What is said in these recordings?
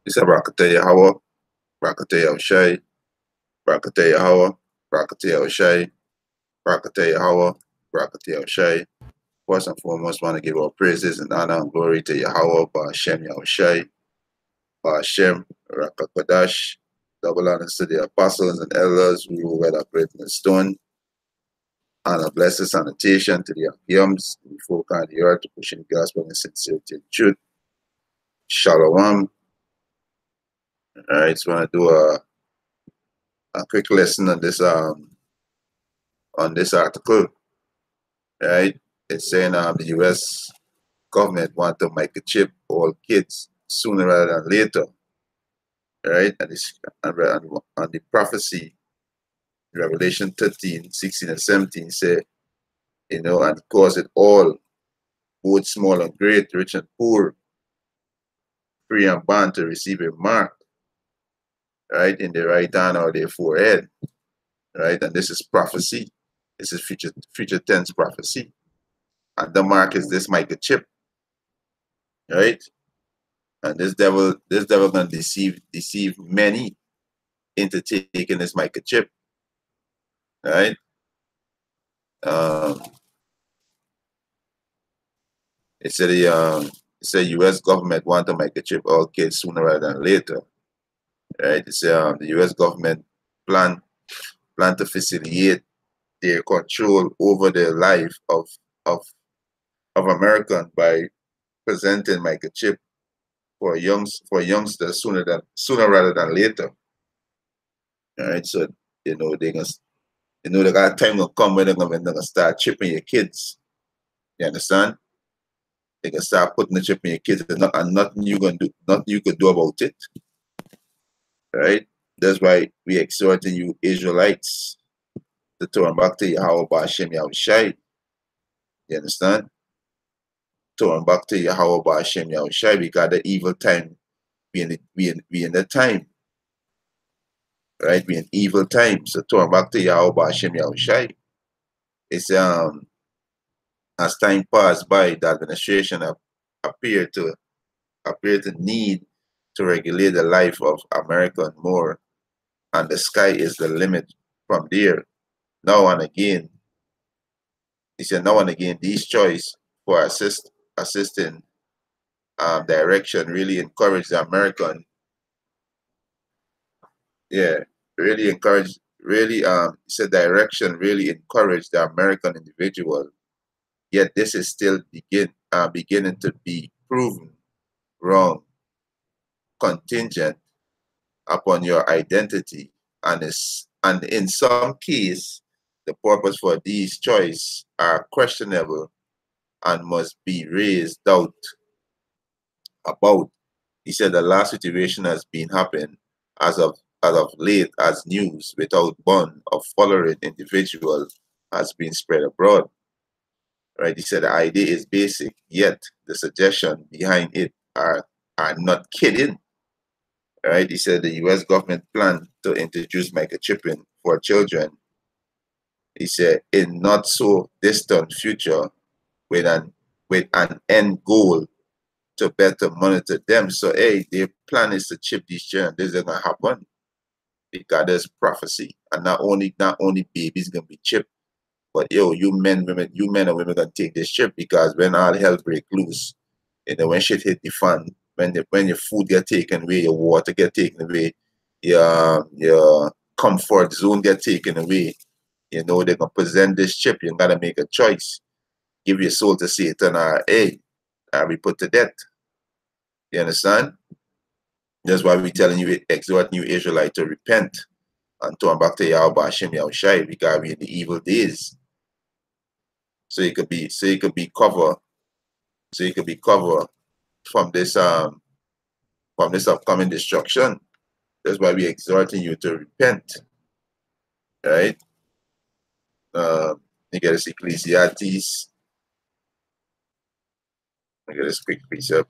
It's a Rakate Yahweh, Rakate Yahushai, Rakate Yahweh, Rakate Yahushai, Rakate Yahweh, Rakate Yahushai. First and foremost, want to give all praises and honor and glory to Yahweh, Ba'ashem Yahushai, Ba'ashem Rakakadash. Double honors to the apostles and elders who were operating the stone. Honor, blessings, annotation to the Yams, the folk on the earth, to pushing the gospel in sincerity and truth. Shalom. All right, so I want to do a quick lesson on this article. Right, it's saying the U.S. government want to microchip all kids sooner rather than later. Right, and the prophecy, Revelation 13, 16, and 17 say, and cause it all, both small and great, rich and poor, free and bond, to receive a mark, right, in the right hand or their forehead, right? And this is prophecy. This is future tense prophecy. And the mark is this microchip, right? And this devil gonna deceive many into taking this microchip, right? It said U.S. government want to microchip all kids sooner rather than later, right? It said the U.S. government plan to facilitate their control over the life of Americans by presenting microchip for youngsters sooner rather than later. All right, so they got time will come when they're gonna start chipping your kids. You understand? They can start putting the chip in your kids, and nothing you could do about it. Right? That's why we exhorting you Israelites to turn back to Yahweh Ba'ashem Yahushai. You understand? Turn back to Yahweh Ba'ashem Yahushai, because the evil time we in the time. Right? We in evil times. So turn back to Yahweh Ba'ashem Yahushai. It's as time passed by, the administration appeared to need to regulate the life of American more, and the sky is the limit from there. Now and again, he said, now and again, these choice for assisting direction really encourage the American. Yeah, really encourage. Really, he said direction really encourage the American individual. Yet this is still beginning to be proven wrong, contingent upon your identity, and in some case, the purpose for these choices are questionable and must be raised doubt about. He said the last situation has been happening as of late, as news without bond of following individual has been spread abroad. Right? He said the idea is basic, yet the suggestion behind it are not kidding. Right? He said the U.S. government planned to introduce microchipping for children. He said in not so distant future, with an end goal to better monitor them. So hey, their plan is to chip these children. This is gonna happen because there's prophecy, and not only babies gonna be chipped, but you men and women gonna take this chip, because when all hell break loose, when shit hit the fan, when your food get taken away, your water get taken away, your comfort zone get taken away, they're gonna present this chip. You gotta make a choice. Give your soul to Satan, or hey, be put to death. You understand? That's why we telling you, exhorting you Israelite to repent and turn back to Yahweh Hashem Yahushai, because we in the evil days. So you could be covered. So you could be covered from this upcoming destruction. That's why we exhorting you to repent. Right? You get this Ecclesiastes. I get this quick precept.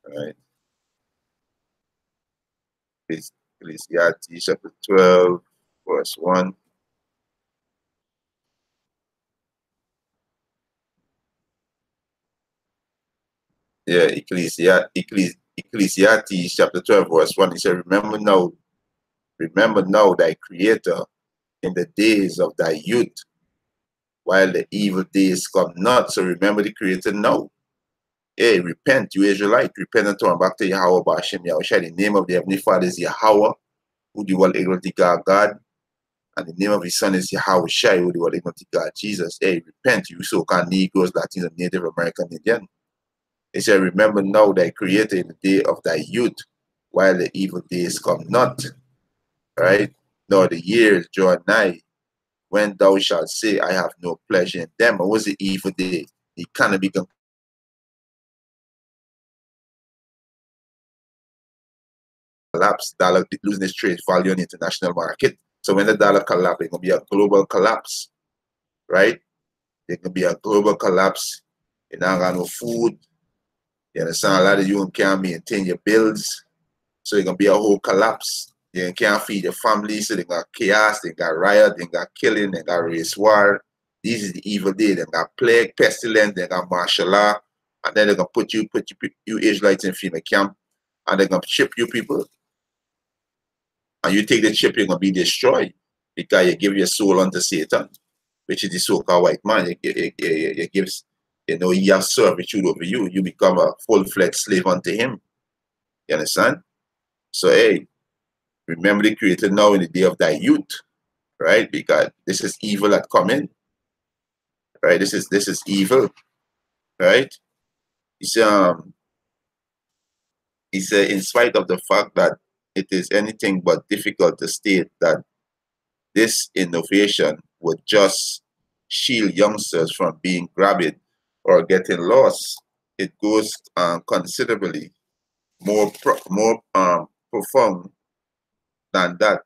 Right? Ecclesiastes chapter 12, verse 1. Yeah, Ecclesiastes chapter 12, verse 1, he said, remember now thy creator in the days of thy youth, while the evil days come not. So remember the creator now. Hey, repent, you Israelite, repent and turn back to Yahweh Ba'ashem Yahushua. The name of the Heavenly Father is Yahweh, who the world able to God. And the name of his son is Yahweh Shai, who the world able to God Jesus. Hey, repent, you so-called Negroes, Latinos, and Native American Indian. He said, remember now thy creator in the day of thy youth, while the evil days come not. Right? Nor the years draw nigh, when thou shalt say, I have no pleasure in them. What was the evil day? The economy can collapse. Dollar losing its trade value in the international market. So when the dollar collapses, it's going to be a global collapse, right? There can be a global collapse. You're not got no food. You understand? A lot of you can't maintain your bills. So it's going to be a whole collapse. You can't feed your family. So they got chaos, they got riot, they got killing, they got race war. This is the evil day. They got plague, pestilence, they got martial law. And then they're going to put you Israelites in FEMA camp. And they're going to ship you people. And you take the chip, you're going to be destroyed because you give your soul unto Satan, which is the so-called white man. You give, he has servitude over you. You become a full-fledged slave unto him. You understand? So, hey, remember the Creator now in the day of thy youth, right? Because this is evil that come in, right? This is evil, right? He said, in spite of the fact that it is anything but difficult to state that this innovation would just shield youngsters from being grabbed or getting lost. It goes considerably more profound than that.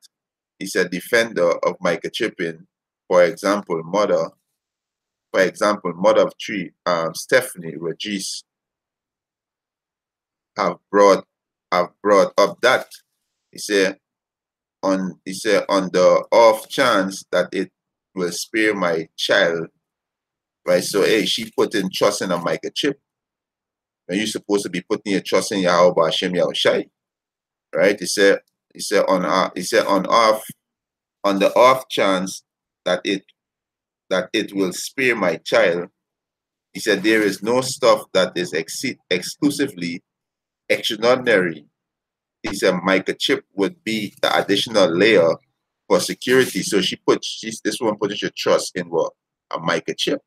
He's a defender of microchipping. For example, mother of three, Stephanie Regis, have brought up that he said on the off chance that it will spare my child, right? So hey, she put in trust in a microchip. When you're supposed to be putting your trust in Yahweh Ba'ashem Yahushai, right? He said on the off chance that it will spare my child. He said there is no stuff that is exclusively extraordinary. He said microchip would be the additional layer for security. So this one put your trust in what? A microchip.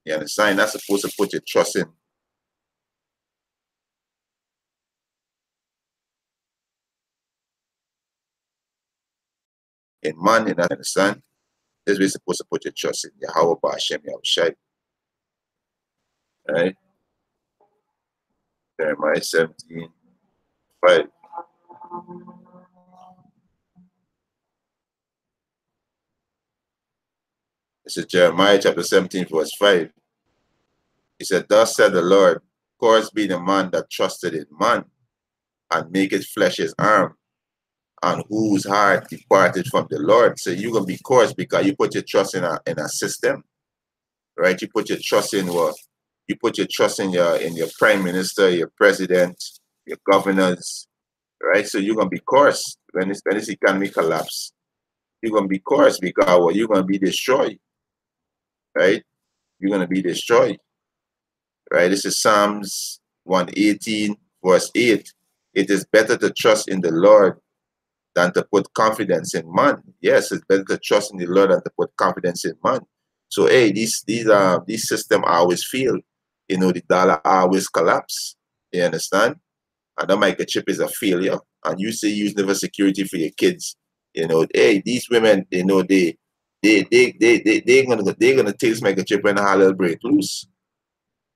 You understand? Not supposed to put your trust in man, you understand? This is where you're supposed to put your trust in Yahweh Ba'ashem Yahushai. Right? Jeremiah 17:5. This is Jeremiah chapter 17, verse 5. He said, thus said the Lord, cursed be the man that trusted in man, and maketh flesh his arm, and whose heart departed from the Lord. So you're gonna be cursed because you put your trust in a system, right? You put your trust in what? You put your trust in your prime minister, your president, your governors, right? So you're gonna be cursed when this economy collapse. You're gonna be cursed because well, you're gonna be destroyed, right? You're gonna be destroyed, right? This is Psalms 118, verse 8. It is better to trust in the Lord than to put confidence in man. Yes, it's better to trust in the Lord than to put confidence in man. So hey, these systems always fail. The dollar always collapse. You understand? And that microchip is a failure. And you say use never security for your kids. Hey, these women, they're gonna take this microchip and a little break loose.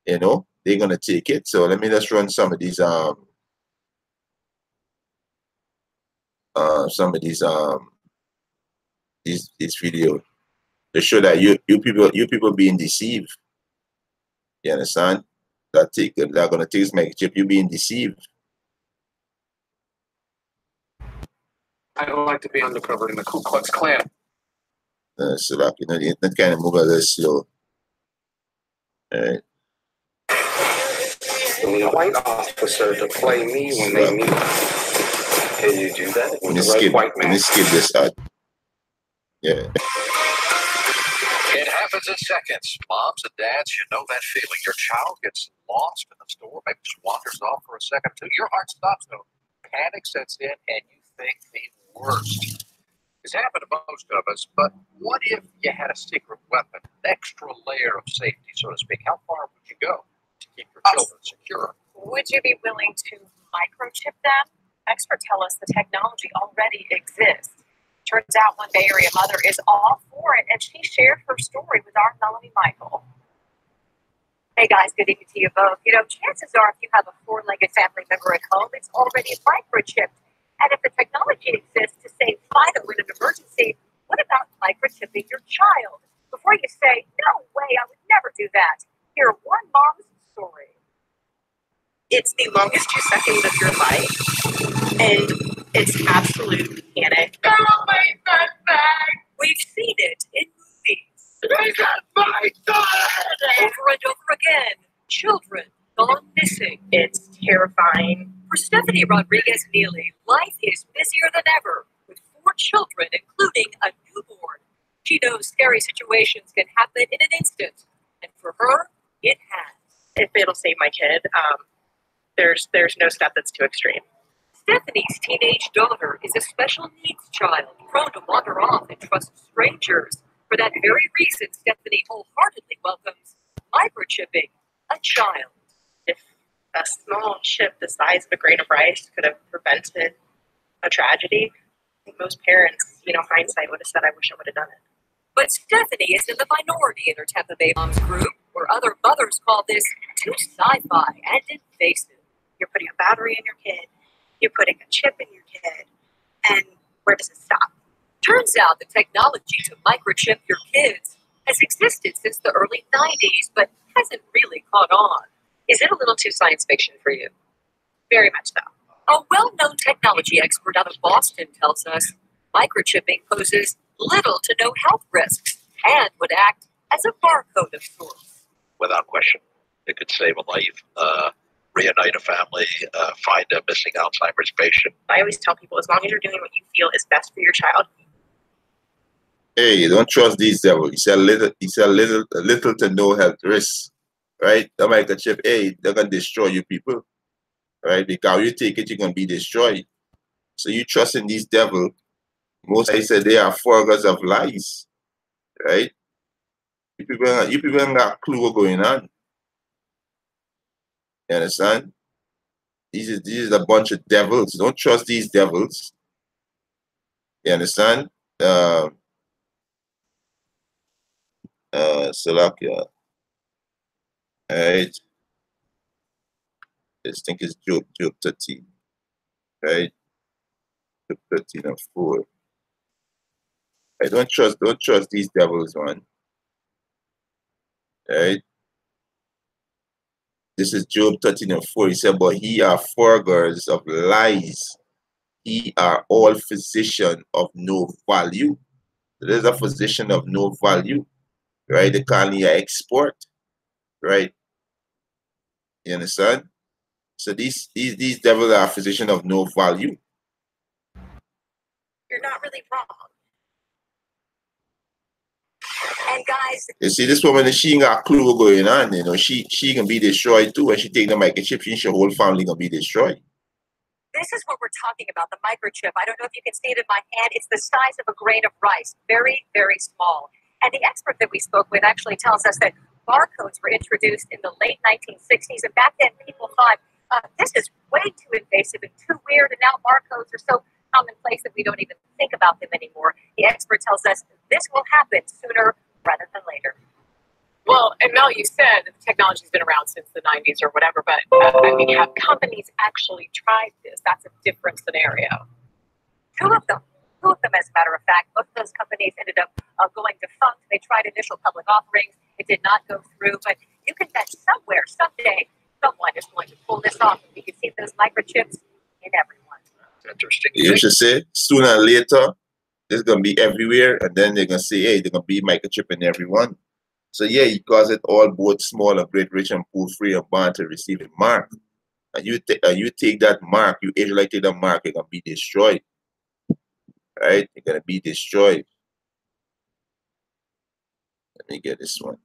They're gonna take it. So let me just run some of these these videos to show that you people being deceived. You understand? They're gonna take this microchip, you being deceived. I don't like to be undercover in the Ku Klux Klan. So like the internet kind of move a little slow. All right. asking a white officer to play me when they meet. Can you do that with the red white man? Let me skip this out. Yeah. It happens in seconds. Moms and dads, you know that feeling. Your child gets lost in the store, maybe just wanders off for a second or two. Your heart stops, though. Panic sets in, and you think the worst. It's happened to most of us, but what if you had a secret weapon, an extra layer of safety, so to speak? How far would you go to keep your children secure? Would you be willing to microchip them? Experts tell us the technology already exists. Turns out one Bay Area mother is all for it, and she shared her story with our Melanie Michael. Hey guys, good evening to you both. You know, chances are if you have a four-legged family member at home, it's already microchipped. And if the technology exists to save vital in an emergency, what about microchipping your child? Before you say, no way, I would never do that, hear one mom's story. It's the longest 2 seconds of your life, and it's absolute panic. Oh my God, back! We've seen it in movies. They got my daughter! Over and over again. Children gone missing. It's terrifying. For Stephanie Rodriguez-Neely, life is busier than ever, with 4 children, including a newborn. She knows scary situations can happen in an instant, and for her, it has. If it'll save my kid, there's no step that's too extreme. Stephanie's teenage daughter is a special needs child, prone to wander off and trust strangers. For that very reason, Stephanie wholeheartedly welcomes microchipping a child. If a small chip the size of a grain of rice could have prevented a tragedy, I think most parents, hindsight would have said, I wish I would have done it. But Stephanie is in the minority in her Tampa Bay Moms group, where other mothers call this too sci-fi and invasive. You're putting a battery in your kid, you're putting a chip in your kid, and where does it stop? Turns out the technology to microchip your kids has existed since the early 90s, but hasn't really caught on. Is it a little too science fiction for you? Very much so. A well-known technology expert out of Boston tells us microchipping poses little to no health risks and would act as a barcode of sorts. Without question, it could save a life, reunite a family, find a missing Alzheimer's patient. I always tell people, as long as you're doing what you feel is best for your child. Hey, don't trust these devils. It's a little to no health risk, right? The microchip, hey, they're gonna destroy you people, right? Because you take it, you're gonna be destroyed. So you trust in these devils. Most I said they are forgers of lies, right? You people ain't got a clue what's going on. You understand? These is a bunch of devils. Don't trust these devils. You understand? Salakia. Alright. This thing is Job 13. Right? Job 13 and 4. I don't trust these devils, man. Right? This is Job 13 and 4. He said, but he are forgers of lies. He are all physician of no value. There's a physician of no value. Right? They call me an export. Right? You understand? So these devils are a physician of no value. You're not really wrong. And guys, you see, this woman, she ain't got a clue what's going on. She can be destroyed too. When she take the microchip, her whole family gonna be destroyed. This is what we're talking about, the microchip. I don't know if you can see it in my hand. It's the size of a grain of rice, very, very small. And the expert that we spoke with actually tells us that barcodes were introduced in the late 1960s. And back then, people thought, this is way too invasive and too weird. And now barcodes are so commonplace that we don't even think about them anymore. The expert tells us this will happen sooner rather than later. Well, and Mel, you said that the technology's been around since the 90s or whatever, but have companies actually tried this? That's a different scenario. Two of them, as a matter of fact. Both of those companies ended up going defunct. They tried initial public offerings. It did not go through, but you can bet somewhere, someday, someone is going to pull this off. You can see those microchips in everyone. Interesting. You should say, sooner or later, it's going to be everywhere, and then they're going to say, hey, they're going to be microchipping everyone. So yeah, he causeth all both small and great, rich and poor, free and bond to receive a mark. And you take that mark, you Israelite take that mark, you're gonna be destroyed. Right? You're gonna be destroyed. Let me get this one.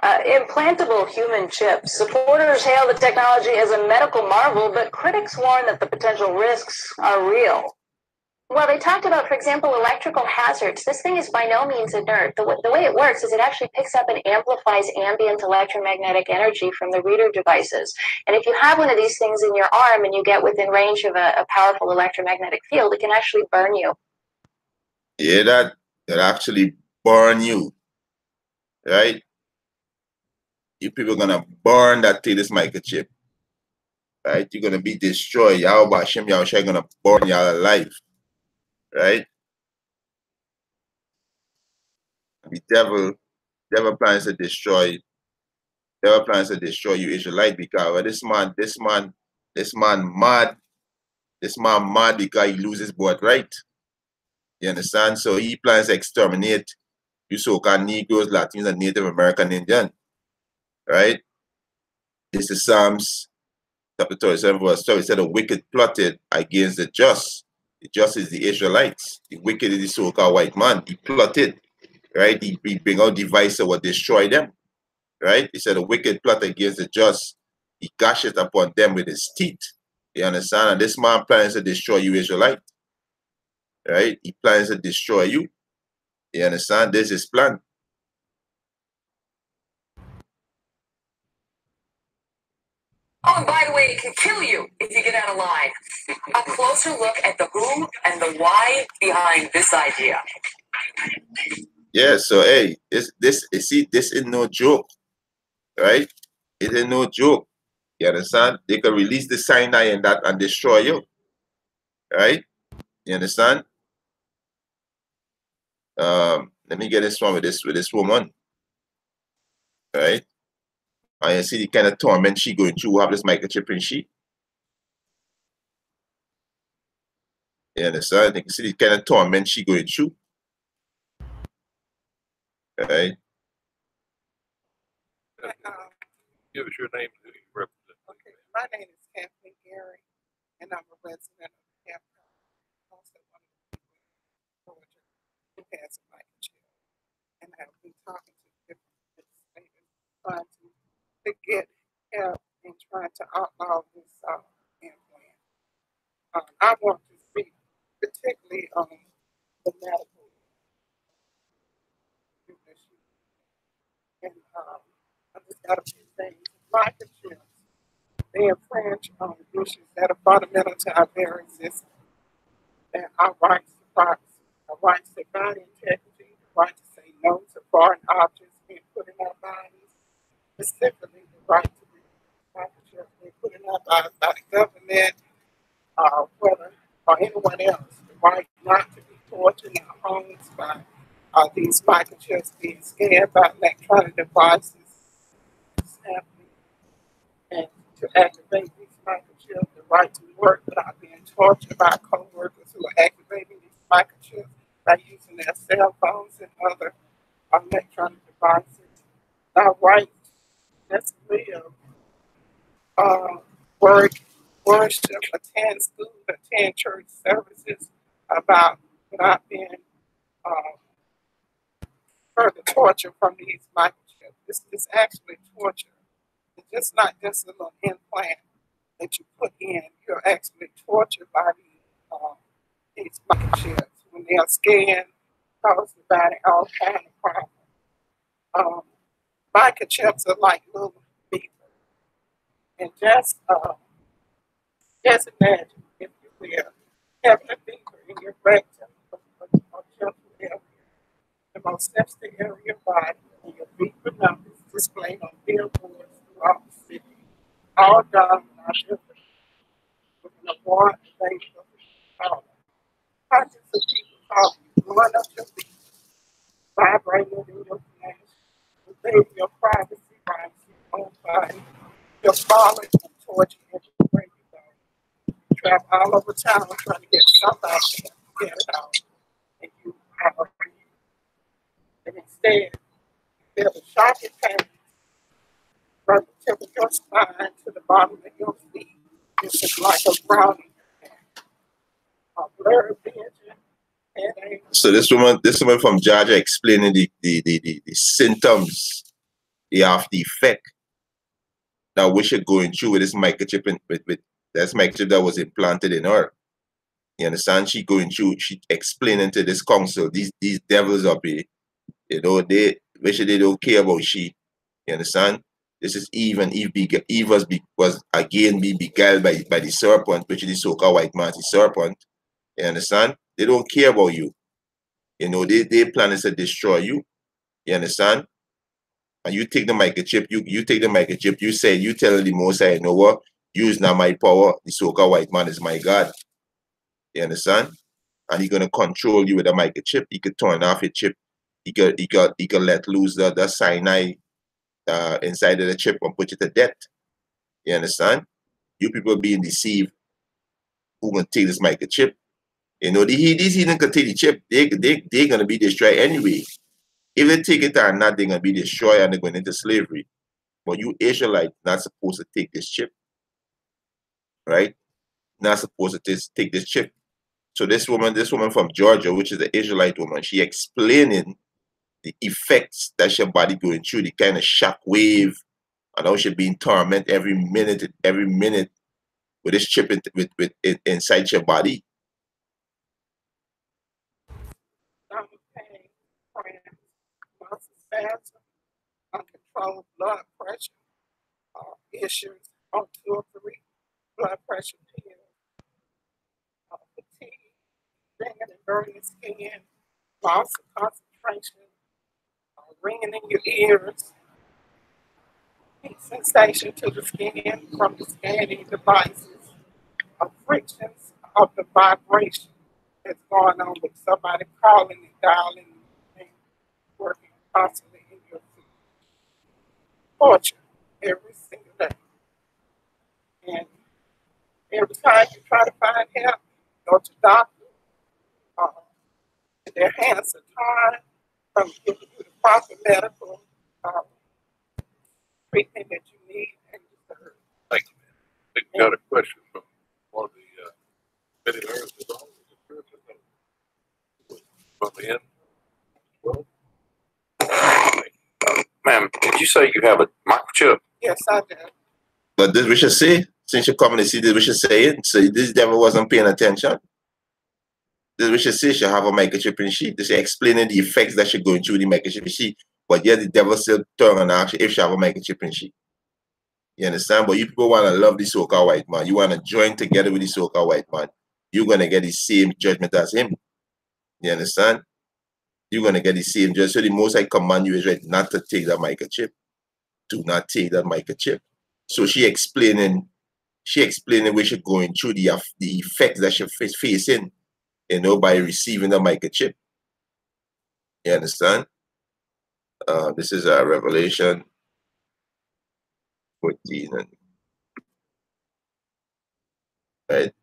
Implantable human chips. Supporters hail the technology as a medical marvel, but critics warn that the potential risks are real. Well, they talked about, for example, electrical hazards. This thing is by no means inert. The way it works is it actually picks up and amplifies ambient electromagnetic energy from the reader devices. And if you have one of these things in your arm and you get within range of a powerful electromagnetic field, it can actually burn you. Yeah, that actually burn you. Right? You people are gonna burn that thing, this microchip. Right? You're gonna be destroyed. Y'all Bashim Yahushua gonna burn y'all alive. Right? The devil plans to destroy you Israelite because this man mad. This man mad because he loses birthright. You understand? So he plans to exterminate you so-called Negroes, Latinos, and Native American Indian. Right? This is Psalms chapter 37, verse 12. It said the wicked plotted against the just. The just is the Israelites. The wicked is the so-called white man. He plotted, right? He bring out devices that will destroy them. Right? He said the wicked plot against the just. He gashes upon them with his teeth. You understand? And this man plans to destroy you, Israelite. Right? He plans to destroy you. You understand? This is his plan. Oh, and by the way, it can kill you if you get out of line. A closer look at the who and the why behind this idea. Yeah, so hey, this is no joke, right? It is no joke. You understand? They can release the Sinai and that and destroy you. Right? You understand? Let me get this one with this woman. Right? And you see the kind of torment she going through, have this microchip in she. You understand? You can see the kind of torment she going through. Right? Give us your name and who you represent. Okay, my name is Kathleen Gary, and I'm a resident of Hampton, also one of the people in Georgia who has a microchip. And I've been talking to different legislators, trying to get help in trying to outlaw this implant. I want to speak particularly on the medical issue. And I just got a few things. Microchips. They infringe on issues that are fundamental to our very existence, and our rights to privacy, our rights to body integrity, the right to say no to foreign objects being put in our bodies, specifically the right to be microchips being put in our bodies by the government, whether or anyone else, the right not to be tortured in our homes by these microchips being scanned by electronic devices, and to activate these microchips, the right to work without being tortured by co-workers who are activating these microchips by using their cell phones and other electronic devices. Our right to live, work, worship, attend school, attend church services without being further torture from these microchips. This is actually torture. It's just not just a little implant that you put in. You're actually tortured by these microchips. When they are scanned, cause the body all kind of problems. Microchips are like little beepers. And just imagine, if you will, having a beeper in your rectum or genital area, the most sensitive area of your body, and your beeper numbers displayed on billboards throughout the city. All done are different with an award available for hundreds of people calling you, blowing up your feet, vibrating in your flesh, invading your privacy rights, your own body, your falling and torture child trying to get somebody to get it out, and you are, and instead, there's a shocking pain from the tip of your spine to the bottom of your feet. It's just like a brownie, a blurred vision, headache. So this woman from Georgia explaining the symptoms, the after effect that we should going through with this microchip with that's microchip that was implanted in her. You understand? She going through, she explaining to this council, these devils up here, you know, they don't care about she. You understand? This is Eve, and Eve was again beguiled by the serpent, which is the so-called white man, the serpent. You understand? They don't care about you. You know, they plan is to destroy you. You understand? And you take the microchip, you take the microchip, you tell the Most High, you know what? Use not my power, the so-called white man is my God. You understand? And he's gonna control you with a microchip. He could turn off your chip. He could let loose the cyanide inside of the chip and put you to death. You understand? You people being deceived. Who gonna take this microchip? You know, these heathen can take the chip. They're gonna be destroyed anyway. If they take it or not, they're gonna be destroyed and they're going into slavery. But you Israelites not supposed to take this chip, right? Not supposed to take this chip. So this woman from Georgia, which is the Israelite woman, she explaining the effects that your body going through, the kind of shock wave, and how she being tormented every minute with this chip inside your body. Pain, cramps, muscle spasm, uncontrolled blood pressure, issues on 2 or 3 blood pressure pills, fatigue, ringing and burning skin, loss of concentration, ringing in your ears, heat sensation to the skin from the scanning devices, frictions of the vibration that's going on with somebody calling and dialing and working constantly in your feet. Torture every single day. And every time you try to find help, go to doctor, their hands are tied from giving you the proper medical treatment that you need and deserve. Thank you, man. I think we got a question from one of the many earth is on the church. From the end. Well, Ma'am, did you say you have a microchip? Yes, I do. But this we should say, since you're coming to see this, we should say it. So this devil wasn't paying attention. This we should say she have a microchip in she. This explaining the effects that she going through the microchip in she. But yet the devil still turn and ask if she have a microchip in she. You understand? But you people want to love the so-called white man. You want to join together with the so-called white man. You're going to get the same judgment as him. You understand? You're going to get the same judgment. So the Most High command you is right not to take that microchip. Do not take that microchip. So she explaining where she's going through the effects that she's facing, you know, by receiving the microchip. You understand? This is Revelation 14. Right?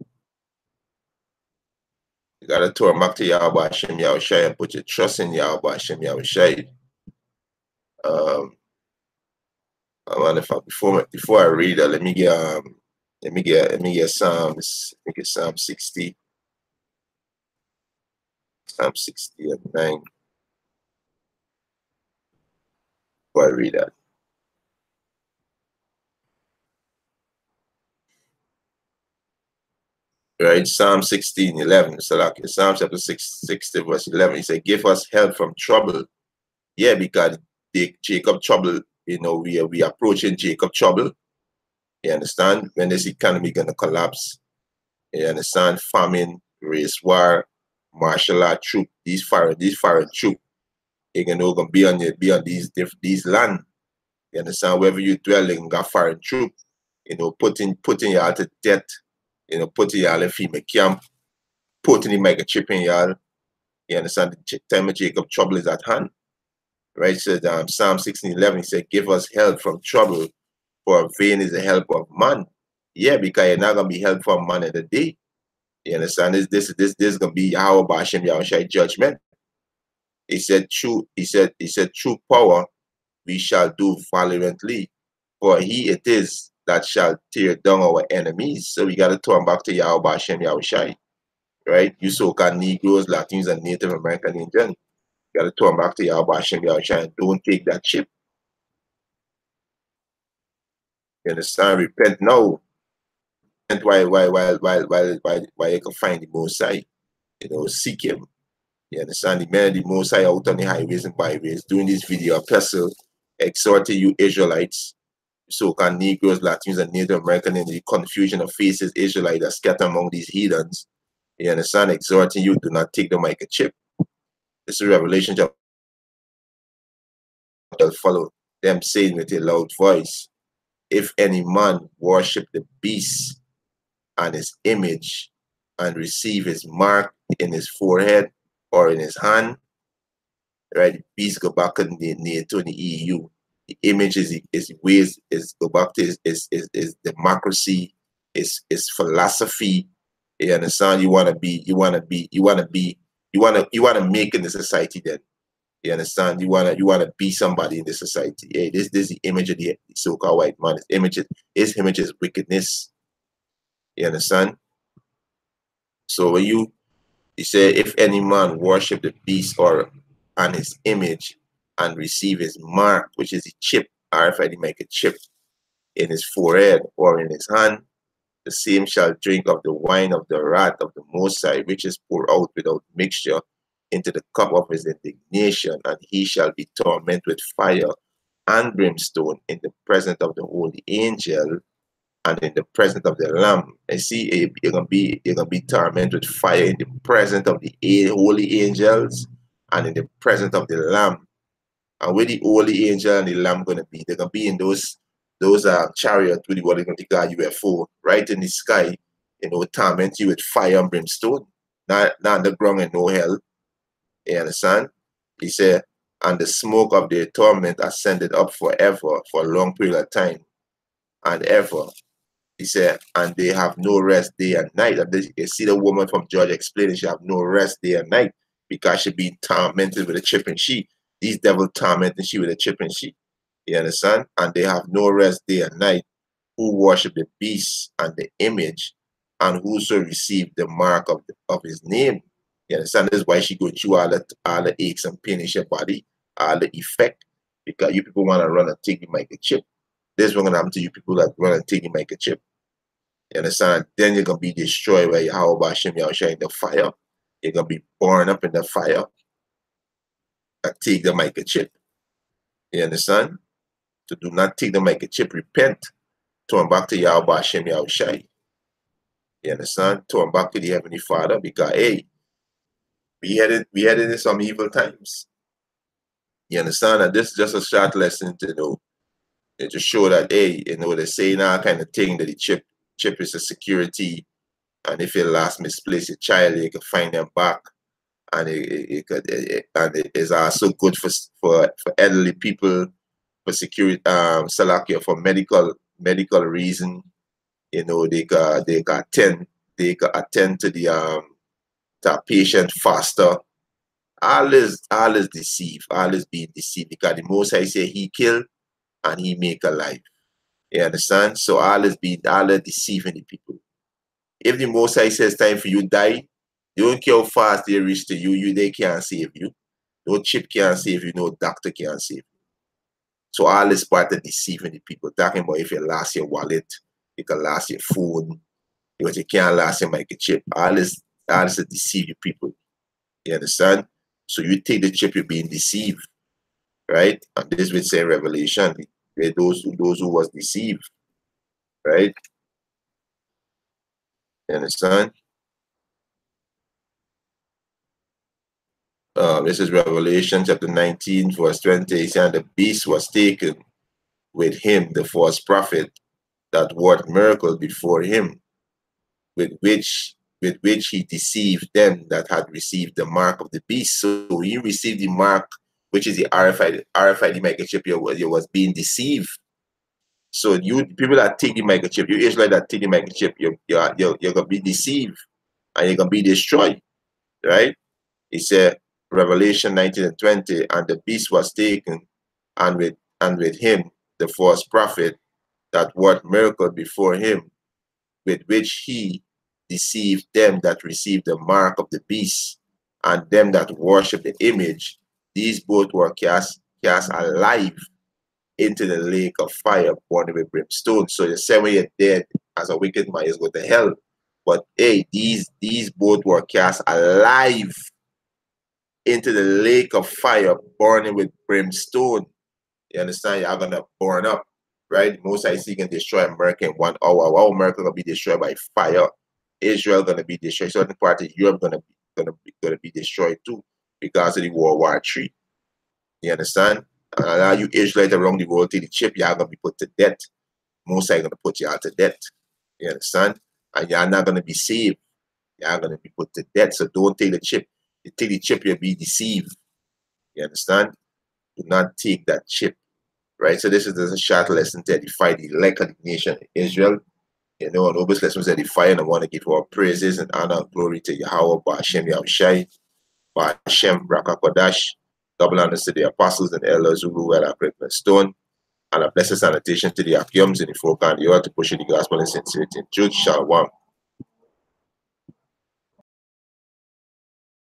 You got to turn back to Yahweh Hashem Yahushai and put your trust in Yahweh Hashem Yahushai. I wonder if before I read that, let me get Psalms. Let me get Psalm 60. Psalm 60 and 9. Before I read that. Right, Psalm 16:11. So like Psalm chapter 60 verse 11. He said, "Give us help from trouble." Yeah, because Jacob trouble, you know, we approaching Jacob trouble. You understand? When this economy gonna collapse. You understand? Famine, race war, martial law troop, these foreign troop, you know, gonna be on these land. You understand? Wherever you dwell, they got foreign troop, you know, putting y'all to death, you know, putting y'all in FEMA camp, putting the microchip in y'all. You understand? The time of Jacob trouble is at hand. Right? So Psalm 16:11, he said, "Give us help from trouble, for vain is the help of man." Yeah, because you're not gonna be help from man in the day. You understand? This is gonna be Yahweh Bashem Yahushai judgment. He said true power we shall do valiantly, for he it is that shall tear down our enemies. So we gotta turn back to Yahweh Bashem Yahushai, right? You so-called Negroes, Latinos, and Native American Indians. You gotta turn back to Yahweh Bashem Yahushai and don't take that chip. You understand? Repent now. And why you can find the Most High, seek him. You understand? The man, the Most High out on the highways and byways, doing this video epistle, exhorting you Israelites, so-called Negroes, Latinos, and Native American, in the confusion of faces, Israelites that scatter among these heathens. You understand? Exhorting you, do not take the microchip. This is Revelation chapter. Follow them saying with a loud voice, if any man worship the beast and his image and receive his mark in his forehead or in his hand, right? The beast go back in the NATO and the EU. The image is ways is go back to is democracy, is philosophy. You understand? You wanna make in the society then. You understand? You wanna be somebody in the society. Hey, this is the image of the so-called white man. His image is wickedness. You understand? So when you say, if any man worship the beast or and his image and receive his mark, which is a chip, RFID make a chip in his forehead or in his hand, the same shall drink of the wine of the wrath of the Most High, which is poured out without mixture into the cup of his indignation, and he shall be tormented with fire and brimstone in the presence of the holy angel and in the presence of the Lamb. And see, you're gonna be tormented with fire in the presence of the holy angels and in the presence of the Lamb. And where the holy angel and the Lamb gonna be? They're gonna be in those chariots with what they're gonna call UFO, right in the sky, torment you with fire and brimstone, not underground and no hell. You understand? He said, and the smoke of their torment ascended up forever, for a long period of time, and ever. He said, and they have no rest day and night. And you see the woman from Georgia explaining she have no rest day and night because she being tormented with a chip and sheet. These devils tormenting she with a chip and sheet. You understand? And they have no rest day and night who worship the beast and the image, and whoso receive the mark of his name. You understand? This is why she go through all the aches and pain in your body, all the effect, because you people want to run and take the microchip. This is what's going to happen to you people that run and take the microchip. You understand? Then you're going to be destroyed by Yahweh Bashem Yahushai in the fire. You're going to be burned up in the fire and take the microchip. You understand? So do not take the microchip. Repent. Turn back to Yahweh Bashem Yahushai. You understand? Turn back to the Heavenly Father, because, hey, we headed in some evil times. You understand? And this is just a short lesson to know. And to show that, hey, they're saying all kind of thing that the chip is a security, and if you last misplace your child, you can find them back, and it is also good for elderly people, for security, for medical reason. They can attend to the patient faster. All is deceived, all is being deceived, because the Most High say he kill and he make alive. You understand? So all is deceiving the people. If the Most High says time for you die, you don't care how fast they reach to you, they can't save you. No chip can't save you, no doctor can't save you. So all is part of deceiving the people. Talking about if you lost your wallet, you can lose your phone, but you can't lose your microchip. All is to deceive the people. You understand? So you take the chip, you're being deceived. Right? And this will say in Revelation, those who was deceived. Right? You understand? This is Revelation chapter 19, verse 20. He said, the beast was taken with him, the false prophet, that worked miracles before him, with which he deceived them that had received the mark of the beast. So he received the mark, which is the RFID microchip. You was being deceived. So you people that take the microchip, you Israelites that take the microchip, you're gonna be deceived. and you're gonna be destroyed, right? He said, Revelation 19 and 20, and the beast was taken, and with him the false prophet that worked miracle before him, with which he deceived them that received the mark of the beast, and them that worship the image. These both were cast alive into the lake of fire, burning with brimstone. So the same way you're dead as a wicked man is go to hell. But hey, these both were cast alive into the lake of fire, burning with brimstone. You understand? You're gonna burn up, right? Most I see can destroy America in 1 hour. While America gonna be destroyed by fire, Israel gonna be destroyed. Certain part of Europe gonna be destroyed too because of the World War III. You understand? And a lot of you Israelites around the world take the chip, you're gonna be put to death. Most are gonna put you out to death. You understand? And you're not gonna be saved. You're gonna be put to death. So don't take the chip. You take the chip, you'll be deceived. You understand? Do not take that chip. Right? So this is just a short lesson to edify the elect of the nation of Israel. You know, and Obus lesson is edifying. I want to give our praises and honor and glory to Yahweh, Ba'ashem Yahushai, Ba'ashem Rakakodash, double honors to the apostles and elders who rule at our stone, and a blessed sanitation to the Akiums in the folk and the earth to push the gospel in sincerity and truth. Shalom.